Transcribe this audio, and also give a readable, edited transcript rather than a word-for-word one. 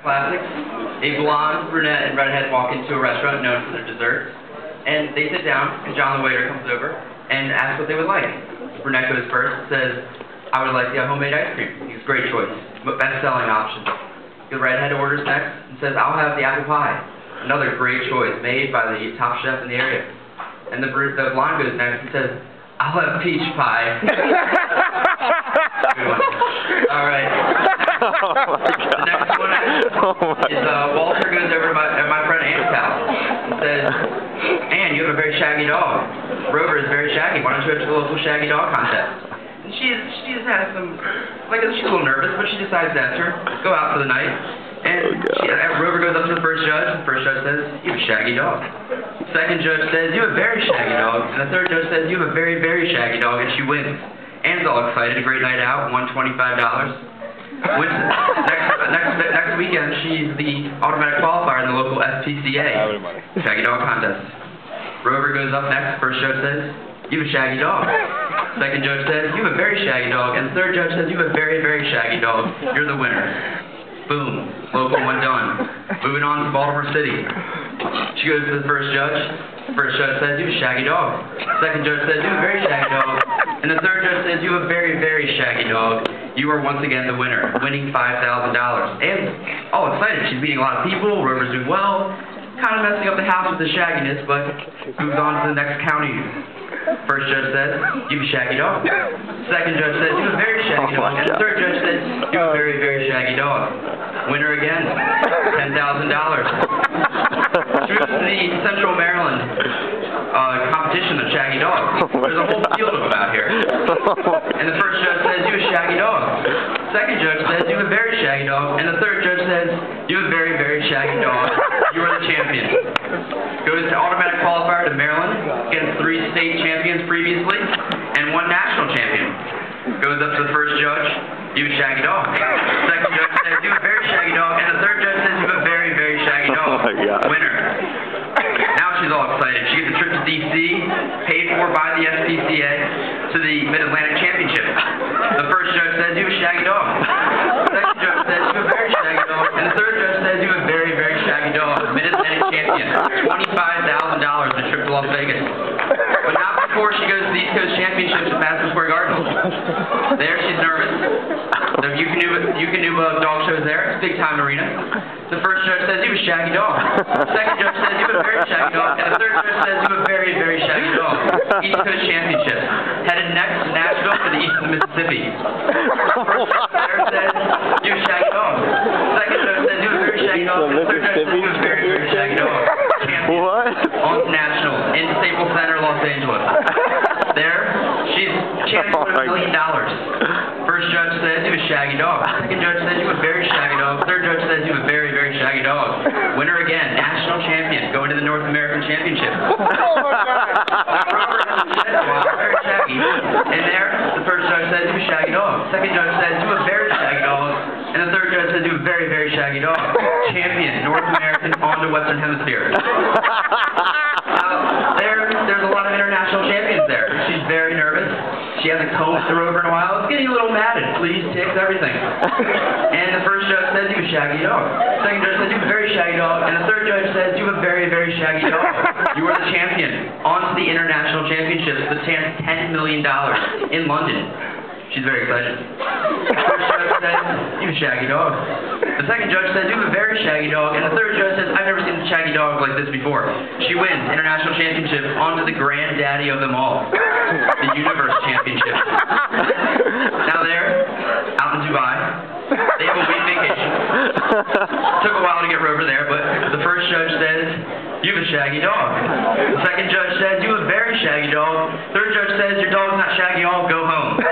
Classics. A blonde, brunette, and redhead walk into a restaurant known for their desserts, and they sit down, and John the waiter comes over and asks what they would like. The brunette goes first and says, I would like the homemade ice cream. He's a great choice, best-selling option. The redhead orders next and says, I'll have the apple pie. Another great choice, made by the top chef in the area. And the blonde goes next and says, I'll have peach pie. All right. The next one is Walter goes over to my friend Anne's house and says, Anne, you have a very shaggy dog. Rover is very shaggy. Why don't you go to the local shaggy dog contest? And she's had some, she's a little nervous, but she decides to enter, go out for the night. And Rover goes up to the first judge, and the first judge says, you have a shaggy dog. The second judge says, you have a very shaggy dog. And the third judge says, you have a very, very shaggy dog, and she wins. Anne's all excited, a great night out, won $25. Next weekend, she's the automatic qualifier in the local SPCA, Shaggy Dog Contest. Rover goes up next, first judge says, you have a shaggy dog. Second judge says, you have a very shaggy dog. And the third judge says, you have a very, very shaggy dog. You're the winner. Boom. Local one done. Moving on to Baltimore City. She goes to the first judge. First judge says, you have a shaggy dog. Second judge says, you have a very shaggy dog. And the third judge says, you have a very, very shaggy dog. You are once again the winner, winning $5,000. And all excited. She's meeting a lot of people. Rover's doing well. Kind of messing up the house with the shagginess, but moves on to the next county. First judge says, you have a shaggy dog. Second judge says, you have a very shaggy dog. And the third judge says, you have a very, very shaggy dog. Winner again, $10,000. She goes to the Central Maryland competition of shaggy dogs. There's a whole field of them out here. And the first judge says, you have a shaggy dog. Second judge says, you have a very shaggy dog. And the third judge says, you have a very, very shaggy dog. You are the champion. Goes to automatic qualifier to Maryland against 3 state champions previously and 1 national champion. Goes up to the first judge, you have a shaggy dog. Second judge says, you have a very shaggy dog. And the third judge says, you have a very, very shaggy dog. Winner. Now she's all excited. She gets a trip to D.C., paid for by the SPCA, to the Mid-Atlantic Championship. The first judge says, you have a shaggy dog. The second judge says, you have a very shaggy dog. And the third judge says, you have a very, very shaggy dog. Mid-Atlantic Champion. $25,000 a trip to Las Vegas. But not before she goes to the East Coast Championships at Madison Square Garden. There she's nervous. The Yukonuba dog show's there. It's a big-time arena. The first judge says, you have a shaggy dog. The second judge says, you have a very shaggy dog. And the third judge says, you have a very, very shaggy dog. East Coast Championship. Headed next to Nashville for the East of the Mississippi. The first judge says, you have a shaggy dog. The second judge says, you have a very shaggy dog. And the third judge says, you have a very, very shaggy dog. Champion. What? On to National, in Staples Center, Los Angeles. There, she's chancellor of $1 million. First judge says, you have a shaggy dog. Second judge says, you have a very shaggy dog. Third judge says, you have a very, very shaggy dog. Winner again, national champion, going to the North American Championship. Very shaggy. And there, the first judge says, you have a shaggy dog. Second judge says, you have a very shaggy dog. And the third judge says, you have a very, very shaggy dog. Champion, North American, on to Western Hemisphere. There's a lot of international champions there. She's very nervous. She hasn't combed through Rover in a while. It's getting a little matted. Fleas, ticks, everything. And the first judge says, you have a shaggy dog. Second judge says, you have a very shaggy dog. And the third judge says, you have a very, very shaggy dog. You are the champion. On to the international championships with $10 million in London. She's very excited. The first judge says, you have a shaggy dog. The second judge says, you have a very shaggy dog. And the third judge says, I've never seen a shaggy dog like this before. She wins international championship onto the granddaddy of them all, the Universe Championship. Now there, out in Dubai, they have a week vacation. Took a while to get Rover there, but the first judge says, you have a shaggy dog. The second judge says, you have a very shaggy dog. Third judge says, your dog's not shaggy, all go home.